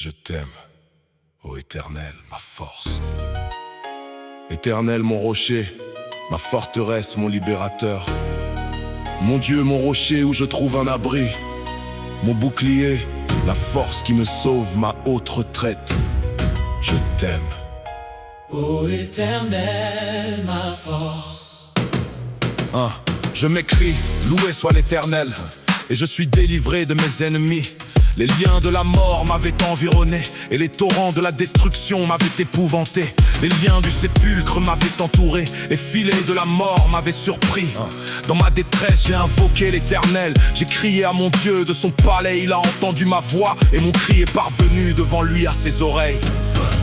Je t'aime, ô Éternel, ma force. Éternel, mon rocher, ma forteresse, mon libérateur. Mon Dieu, mon rocher où je trouve un abri. Mon bouclier, la force qui me sauve, ma haute retraite. Je t'aime. Ô Éternel, ma force. Je m'écris, loué soit l'Éternel, et je suis délivré de mes ennemis. Les liens de la mort m'avaient environné, et les torrents de la destruction m'avaient épouvanté. Les liens du sépulcre m'avaient entouré, les filets de la mort m'avaient surpris. Dans ma détresse, j'ai invoqué l'Éternel. J'ai crié à mon Dieu de son palais, il a entendu ma voix, et mon cri est parvenu devant lui à ses oreilles.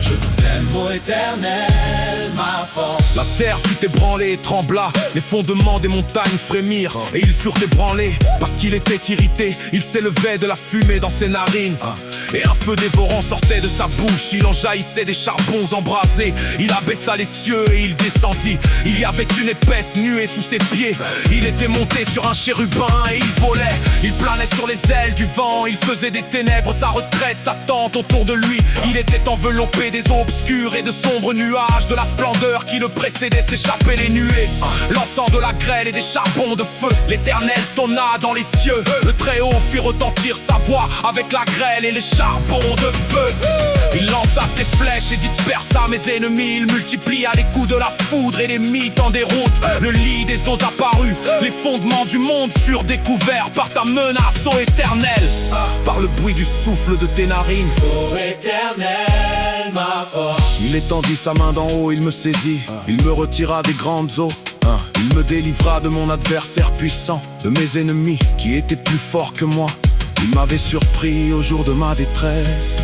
Je t'aime, ô Éternel, ma force. La terre fut ébranlée et trembla, les fondements des montagnes frémirent, et ils furent ébranlés, parce qu'il était irrité. Il s'élevait de la fumée dans ses narines, et un feu dévorant sortait de sa bouche. Il en jaillissait des charbons embrasés. Il abaissa les cieux et il descendit. Il y avait une épaisse nuée sous ses pieds. Il était monté sur un chérubin et il volait. Il planait sur les ailes du vent. Il faisait des ténèbres sa retraite, sa tente autour de lui. Il était enveloppé des eaux obscures et de sombres nuages. De la splendeur qui le précédait s'échappaient les nuées, lançant de la grêle et des charbons de feu. L'Éternel tonna dans les cieux. Le Très-Haut fit retentir sa voix avec la grêle et les charbons de feu. Il lança ses flèches et dispersa mes ennemis. Il multiplia les coups de la foudre et les mit en déroute. Le lit des eaux apparut. Les fondements du monde furent découverts par ta menace, ô Éternel, par le bruit du souffle de tes narines. Ô Éternel, ma force. Il étendit sa main d'en haut, il me saisit. Il me retira des grandes eaux. Il me délivra de mon adversaire puissant, de mes ennemis qui étaient plus forts que moi. Il m'avait surpris au jour de ma détresse.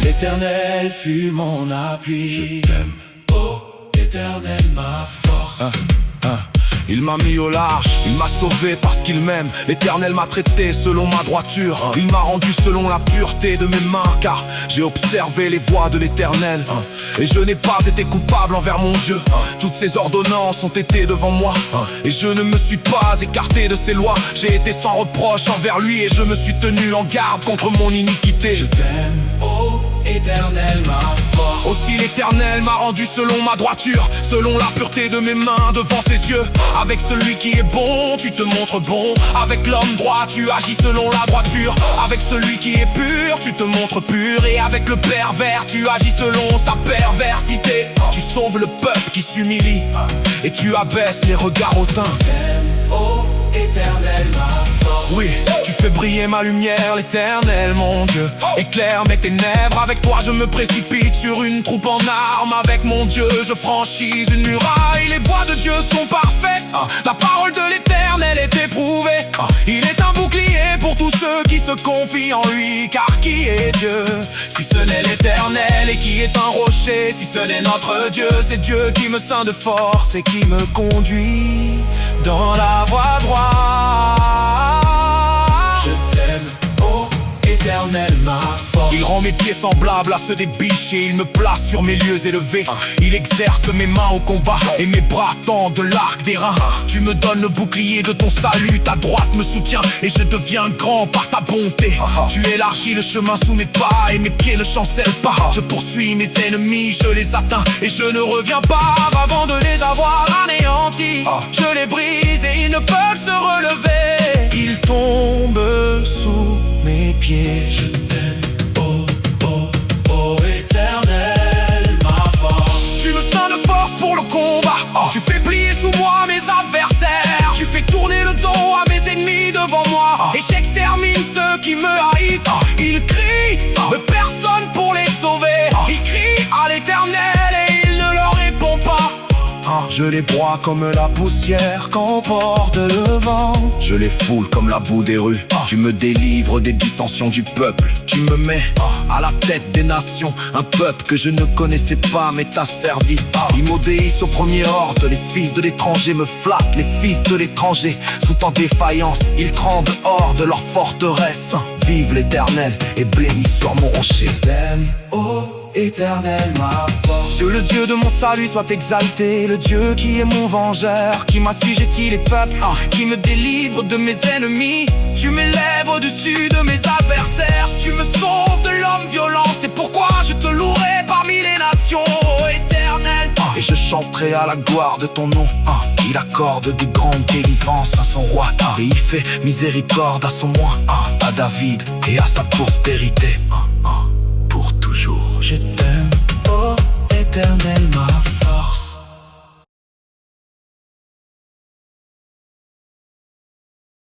L'Éternel fut mon appui. Je t'aime, ô Éternel, ma force. Il m'a mis au large, il m'a sauvé parce qu'il m'aime. L'Éternel m'a traité selon ma droiture. Il m'a rendu selon la pureté de mes mains, car j'ai observé les voies de l'Éternel, et je n'ai pas été coupable envers mon Dieu. Toutes ses ordonnances ont été devant moi, et je ne me suis pas écarté de ses lois. J'ai été sans reproche envers lui, et je me suis tenu en garde contre mon iniquité. Je t'aime, ô Éternel, ma force. Aussi l'Éternel m'a rendu selon ma droiture, selon la pureté de mes mains devant ses yeux. Avec celui qui est bon, tu te montres bon. Avec l'homme droit, tu agis selon la droiture. Avec celui qui est pur, tu te montres pur. Et avec le pervers, tu agis selon sa perversité. Tu sauves le peuple qui s'humilie, et tu abaisses les regards hautains. Je t'aime, ô Éternel, ma force. Oui, tu fais briller ma lumière, l'Éternel, mon Dieu. Éclaire mes ténèbres, avec toi je me précipite sur une troupe en armes. Avec mon Dieu, je franchis une muraille. Les voies de Dieu sont parfaites, la parole de l'Éternel est éprouvée. Il est un bouclier pour tous ceux qui se confient en lui. Car qui est Dieu, si ce n'est l'Éternel? Et qui est un rocher, si ce n'est notre Dieu? C'est Dieu qui me ceint de force et qui me conduit dans la voie droite. Je t'aime, ô Éternel, ma force. Il rend mes pieds semblables à ceux des biches, et il me place sur mes lieux élevés. Il exerce mes mains au combat, et mes bras tendent l'arc des reins. Tu me donnes le bouclier de ton salut, ta droite me soutient, et je deviens grand par ta bonté. Tu élargis le chemin sous mes pas, et mes pieds ne chancellent pas. Je poursuis mes ennemis, je les atteins, et je ne reviens pas avant de les avoir anéantis. Je les brise et ils ne peuvent se relever. Ils tombent sous mes pieds. Je t'aime, ô Éternel, ma force. Tu me ceins de force pour le combat. Tu fais plier sous moi mes adversaires. Tu fais tourner le dos à mes ennemis devant moi, et j'extermine ceux qui me haïssent. Ils crient, mais personne pour les sauver. Ils crient à l'Éternel et il ne leur répond pas. Je les broie comme la poussière qu'emporte le vent. Je les foule comme la boue des rues. Tu me délivres des dissensions du peuple. Tu me mets à la tête des nations. Un peuple que je ne connaissais pas mais t'as servi. Ils m'obéissent au premier ordre. Les fils de l'étranger me flattent. Les fils de l'étranger sont en défaillance. Ils tremblent hors de leur forteresse. Vive l'Éternel et béni soit mon rocher. Je t'aime, ô Éternel, ma force. Dieu, le Dieu de mon salut, soit exalté. Le Dieu qui est mon vengeur, qui m'assujettit les peuples, qui me délivre de mes ennemis. Tu m'élèves au-dessus de mes adversaires. Tu me sauves de l'homme violent, c'est chanterai à la gloire de ton nom. Il accorde de grandes délivrances à son roi, et il fait miséricorde à son moi, à David et à sa postérité. Pour toujours je t'aime, ô Éternel.